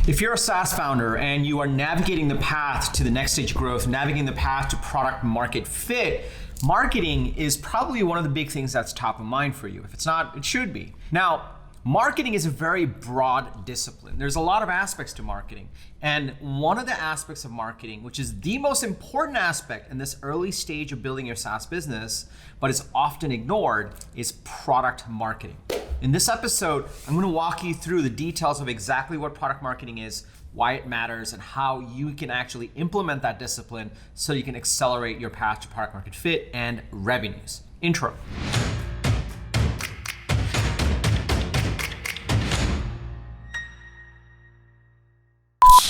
If you're a SaaS founder and you are navigating the path to the next stage of growth, navigating the path to product market fit, marketing is probably one of the big things that's top of mind for you. If it's not, it should be. Now, marketing is a very broad discipline. There's a lot of aspects to marketing. And one of the aspects of marketing, which is the most important aspect in this early stage of building your SaaS business, but is often ignored, is product marketing. In this episode, I'm going to walk you through the details of exactly what product marketing is, why it matters, and how you can actually implement that discipline so you can accelerate your path to product market fit and revenues. Intro.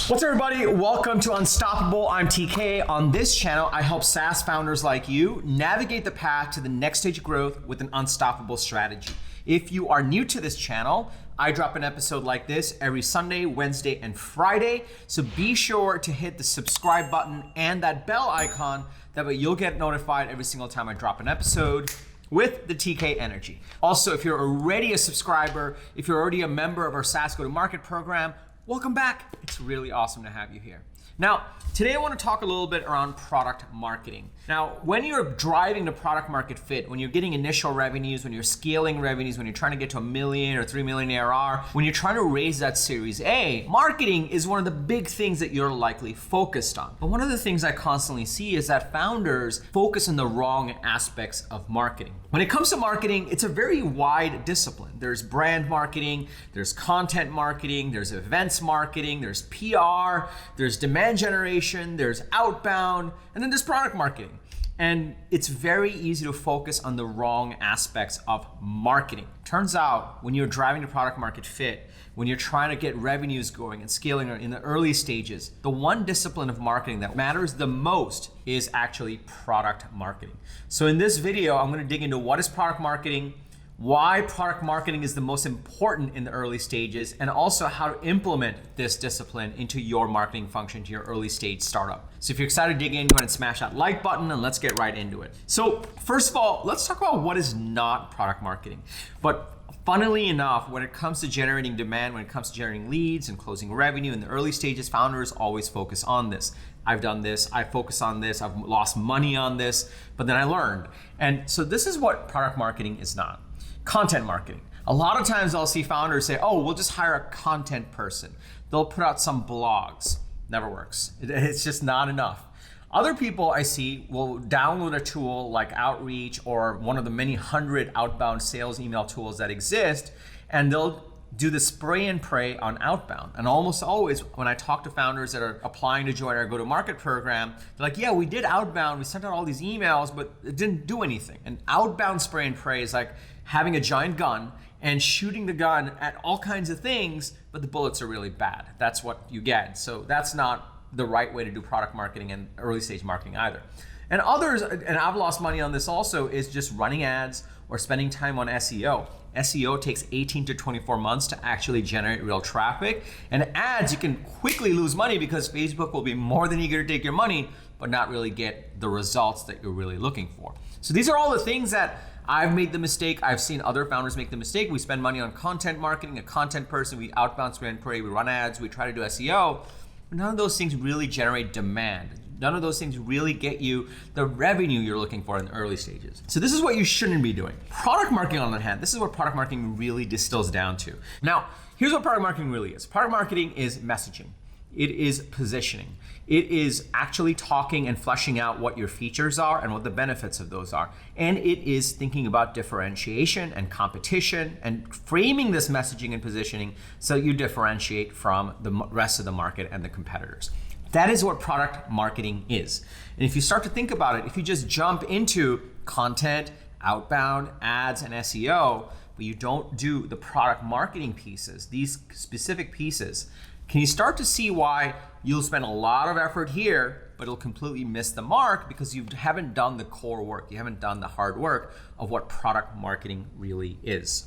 What's up, everybody? Welcome to Unstoppable. I'm TK. On this channel, I help SaaS founders like you navigate the path to the next stage of growth with an unstoppable strategy. If you are new to this channel, I drop an episode like this every Sunday, Wednesday, and Friday. So be sure to hit the subscribe button and that bell icon. That way you'll get notified every single time I drop an episode with the TK energy. Also, if you're already a subscriber, if you're already a member of our SaaS Go-to-Market program, welcome back. It's really awesome to have you here. Now, today I want to talk a little bit around product marketing. Now, when you're driving to product market fit, when you're getting initial revenues, when you're scaling revenues, when you're trying to get to 1 million or 3 million ARR, when you're trying to raise that Series A, marketing is one of the big things that you're likely focused on. But one of the things I constantly see is that founders focus on the wrong aspects of marketing. When it comes to marketing, it's a very wide discipline. There's brand marketing, there's content marketing, there's events marketing, there's PR, there's demand generation, there's outbound, and then there's product marketing. And it's very easy to focus on the wrong aspects of marketing. Turns out when you're driving to product market fit, when you're trying to get revenues going and scaling in the early stages, the one discipline of marketing that matters the most is actually product marketing. So in this video, I'm going to dig into what is product marketing, why product marketing is the most important in the early stages, and also how to implement this discipline into your marketing function to your early stage startup. So if you're excited to dig in, go ahead and smash that like button and let's get right into it. So first of all, let's talk about what is not product marketing. But funnily enough, when it comes to generating demand, when it comes to generating leads and closing revenue in the early stages, founders always focus on this. I've done this, I focus on this, I've lost money on this, but then I learned. And so this is what product marketing is not. Content marketing. A lot of times I'll see founders say, oh, we'll just hire a content person. They'll put out some blogs. Never works. It's just not enough. Other people I see will download a tool like Outreach or one of the many hundred outbound sales email tools that exist, and they'll do the spray and pray on outbound. And almost always when I talk to founders that are applying to join our go-to-market program, they're like, yeah, we did outbound, we sent out all these emails, but it didn't do anything. And outbound spray and pray is like having a giant gun and shooting the gun at all kinds of things, but the bullets are really bad. That's what you get. So that's not the right way to do product marketing and early stage marketing either. And others, and I've lost money on this also, is just running ads or spending time on SEO. SEO takes 18 to 24 months to actually generate real traffic. And ads, you can quickly lose money because Facebook will be more than eager to take your money, but not really get the results that you're really looking for. So these are all the things that I've made the mistake. I've seen other founders make the mistake. We spend money on content marketing, a content person, we outbound spray and pray, we run ads, we try to do SEO. But none of those things really generate demand. None of those things really get you the revenue you're looking for in the early stages. So this is what you shouldn't be doing. Product marketing, on the other hand, this is what product marketing really distills down to. Now, here's what product marketing really is. Product marketing is messaging. It is positioning. It is actually talking and fleshing out what your features are and what the benefits of those are. And it is thinking about differentiation and competition and framing this messaging and positioning so you differentiate from the rest of the market and the competitors. That is what product marketing is. And if you start to think about it, if you just jump into content, outbound, ads, and SEO, but you don't do the product marketing pieces, these specific pieces, can you start to see why you'll spend a lot of effort here, but it'll completely miss the mark because you haven't done the core work. You haven't done the hard work of what product marketing really is.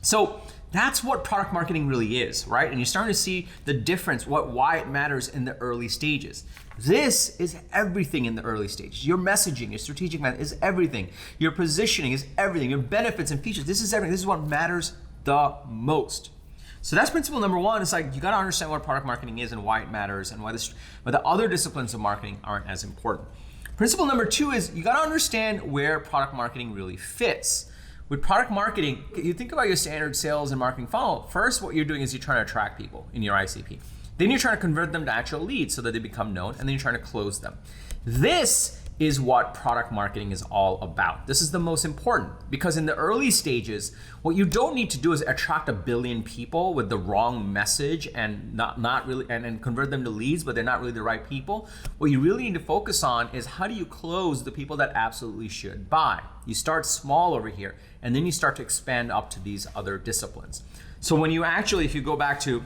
So that's what product marketing really is, right? And you're starting to see the difference, why it matters in the early stages. This is everything in the early stages. Your messaging, your strategic messaging is everything. Your positioning is everything. Your benefits and features, this is everything. This is what matters the most. So that's principle number one. It's like, you got to understand what product marketing is and why it matters and why the other disciplines of marketing aren't as important. Principle number two is you got to understand where product marketing really fits. With product marketing, you think about your standard sales and marketing funnel. First, what you're doing is you're trying to attract people in your ICP. Then you're trying to convert them to actual leads so that they become known, and then you're trying to close them. This is what product marketing is all about. This is the most important, because in the early stages, what you don't need to do is attract 1 billion people with the wrong message and not really and convert them to leads, but they're not really the right people. What you really need to focus on is how do you close the people that absolutely should buy. You start small over here, and then you start to expand up to these other disciplines. So when you actually, if you go back to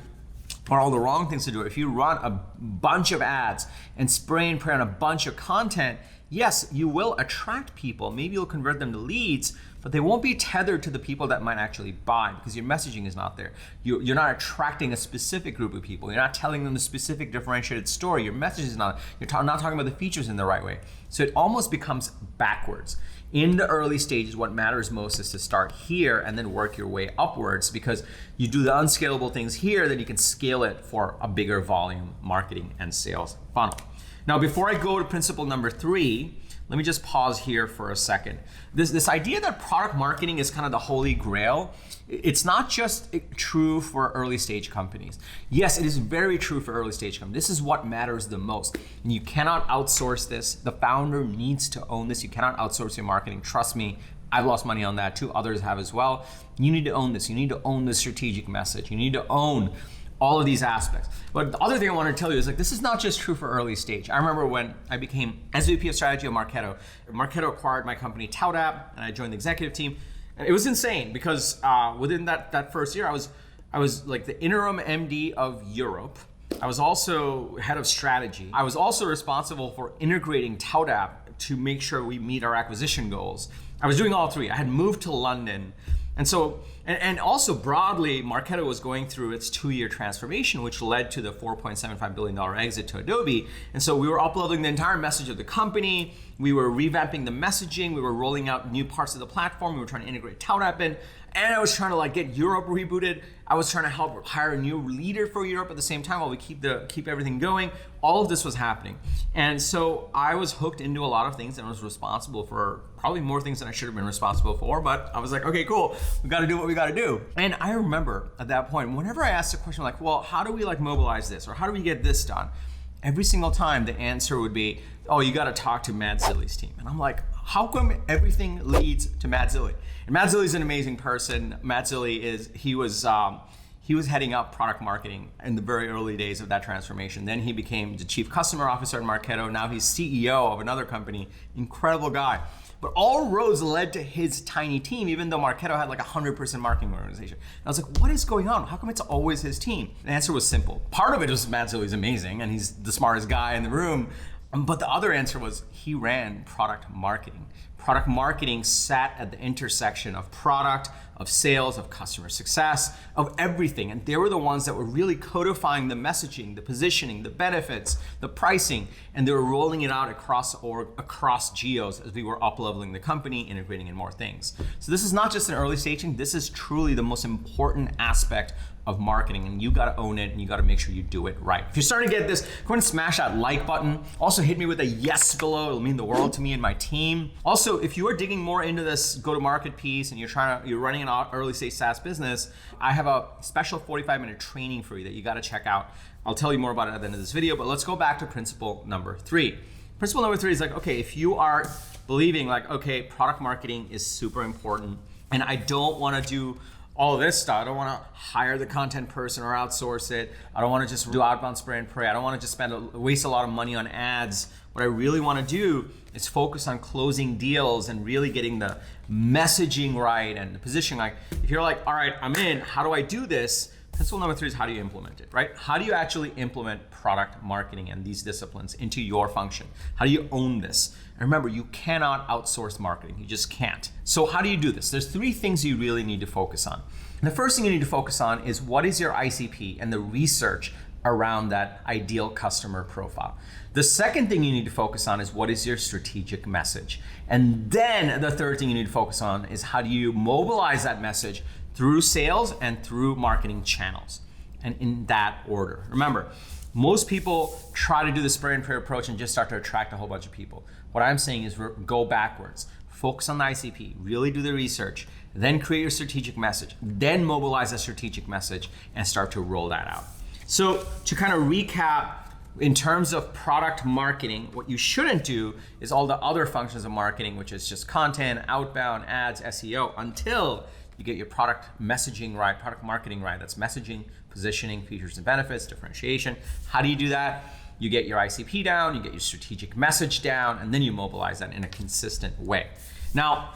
all the wrong things to do, if you run a bunch of ads and spray and pray on a bunch of content, yes, you will attract people. Maybe you'll convert them to leads, but they won't be tethered to the people that might actually buy because your messaging is not there. You're not attracting a specific group of people. You're not telling them the specific differentiated story. Your message is not, not talking about the features in the right way. So it almost becomes backwards. In the early stages, what matters most is to start here and then work your way upwards, because you do the unscalable things here, then you can scale it for a bigger volume marketing and sales funnel. Now, before I go to principle number 3, let me just pause here for a second. This idea that product marketing is kind of the holy grail, it's not just true for early stage companies. Yes, it is very true for early stage companies. This is what matters the most. And you cannot outsource this. The founder needs to own this. You cannot outsource your marketing. Trust me, I've lost money on that too. Others have as well. You need to own this. You need to own the strategic message. You need to own all of these aspects. But the other thing I want to tell you is, like, this is not just true for early stage. I remember when I became SVP of strategy of Marketo. Marketo acquired my company Kader, and I joined the executive team. And it was insane because within that first year, I was like the interim MD of Europe. I was also head of strategy. I was also responsible for integrating Kader to make sure we meet our acquisition goals. I was doing all three. I had moved to London. And so, and also broadly, Marketo was going through its 2-year transformation, which led to the $4.75 billion exit to Adobe. And so we were uploading the entire message of the company. We were revamping the messaging. We were rolling out new parts of the platform. We were trying to integrate Toutapp in. And I was trying to get Europe rebooted. I was trying to help hire a new leader for Europe at the same time while we keep everything going. All of this was happening. And so I was hooked into a lot of things and I was responsible for probably more things than I should have been responsible for, but I was like, okay, cool. We got to do what we got to do. And I remember at that point, whenever I asked a question like, well, how do we mobilize this? Or how do we get this done? Every single time the answer would be, oh, you got to talk to Matt Zilli's team. And I'm like, how come everything leads to Matt Zilli? And Matt Zilli's an amazing person. Matt Zilli he was heading up product marketing in the very early days of that transformation. Then he became the chief customer officer at Marketo. Now he's CEO of another company. Incredible guy. But all roads led to his tiny team, even though Marketo had 100% marketing organization. And I was like, what is going on? How come it's always his team? The answer was simple. Part of it was Matt Zilli's amazing and he's the smartest guy in the room. But the other answer was he ran product marketing. Product marketing sat at the intersection of product, of sales, of customer success, of everything. And they were the ones that were really codifying the messaging, the positioning, the benefits, the pricing, and they were rolling it out across geos as we were up-leveling the company, integrating in more things. So this is not just an early staging, this is truly the most important aspect of marketing, and you gotta own it and you gotta make sure you do it right. If you're starting to get this, go ahead and smash that like button. Also hit me with a yes below, it'll mean the world to me and my team. Also, if you are digging more into this go-to-market piece and you're running an early stage SaaS business, I have a special 45-minute training for you that you gotta check out. I'll tell you more about it at the end of this video, but let's go back to principle number 3. Principle number 3 is okay, if you are believing okay, product marketing is super important and I don't wanna do all of this stuff. I don't want to hire the content person or outsource it. I don't want to just do outbound spray and pray. I don't want to just waste a lot of money on ads. What I really want to do is focus on closing deals and really getting the messaging right and the positioning right. If you're like, all right, I'm in, how do I do this? Principle number 3 is how do you implement it, right? How do you actually implement product marketing and these disciplines into your function? How do you own this? And remember, you cannot outsource marketing. You just can't. So how do you do this? There's 3 things you really need to focus on. And the first thing you need to focus on is what is your ICP and the research around that ideal customer profile. The second thing you need to focus on is what is your strategic message. And then the third thing you need to focus on is how do you mobilize that message through sales and through marketing channels, and in that order. Remember, most people try to do the spray and pray approach and just start to attract a whole bunch of people. What I'm saying is go backwards. Focus on the ICP, really do the research, then create your strategic message, then mobilize a strategic message and start to roll that out. So to kind of recap, in terms of product marketing, what you shouldn't do is all the other functions of marketing, which is just content, outbound, ads, SEO, until you get your product messaging right, product marketing right. That's messaging, positioning, features and benefits, differentiation. How do you do that? You get your ICP down, you get your strategic message down, and then you mobilize that in a consistent way. Now,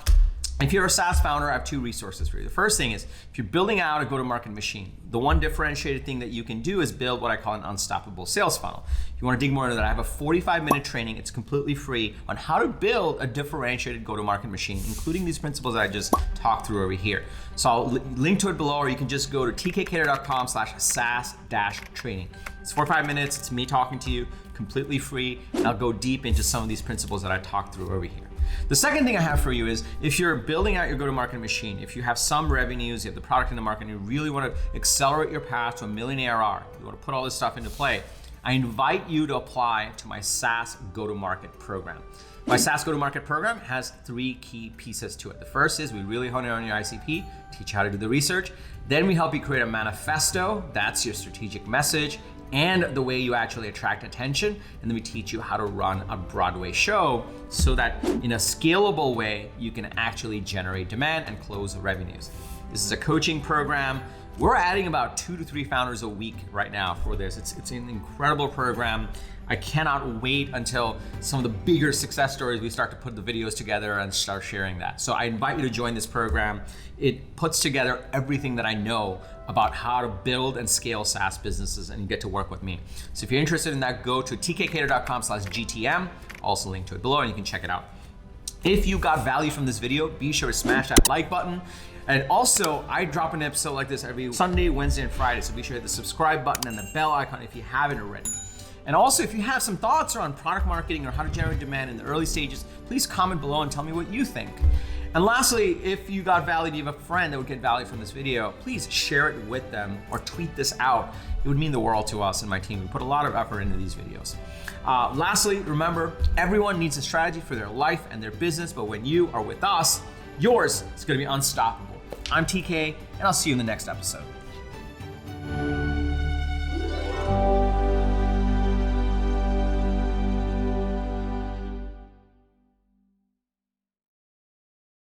if you're a SaaS founder, I have two resources for you. The first thing is, if you're building out a go-to-market machine, the one differentiated thing that you can do is build what I call an unstoppable sales funnel. If you want to dig more into that, I have a 45-minute training, it's completely free, on how to build a differentiated go-to-market machine, including these principles that I just talked through over here. So I'll link to it below, or you can just go to tkkader.com/SaaS-training. It's 45 minutes, it's me talking to you, completely free, and I'll go deep into some of these principles that I talked through over here. The second thing I have for you is, if you're building out your go-to-market machine, if you have some revenues, you have the product in the market, and you really want to accelerate your path to $1 million ARR, you want to put all this stuff into play, I invite you to apply to my SaaS go-to-market program. My SaaS go-to-market program has 3 key pieces to it. The first is we really hone in on your ICP, teach you how to do the research. Then we help you create a manifesto, that's your strategic message, and the way you actually attract attention. And then we teach you how to run a Broadway show so that in a scalable way, you can actually generate demand and close revenues. This is a coaching program. We're adding about 2 to 3 founders a week right now for this. It's an incredible program. I cannot wait until some of the bigger success stories, we start to put the videos together and start sharing that. So I invite you to join this program. It puts together everything that I know about how to build and scale SaaS businesses, and you get to work with me. So if you're interested in that, go to tkkader.com/GTM, also link to it below, and you can check it out. If you got value from this video, be sure to smash that like button. And also, I drop an episode like this every Sunday, Wednesday, and Friday, so be sure to hit the subscribe button and the bell icon if you haven't already. And also, if you have some thoughts around product marketing or how to generate demand in the early stages, please comment below and tell me what you think. And lastly, if you got value, you have a friend that would get value from this video, please share it with them or tweet this out. It would mean the world to us and my team. We put a lot of effort into these videos. Lastly, remember, everyone needs a strategy for their life and their business, but when you are with us, yours is going to be unstoppable. I'm TK, and I'll see you in the next episode.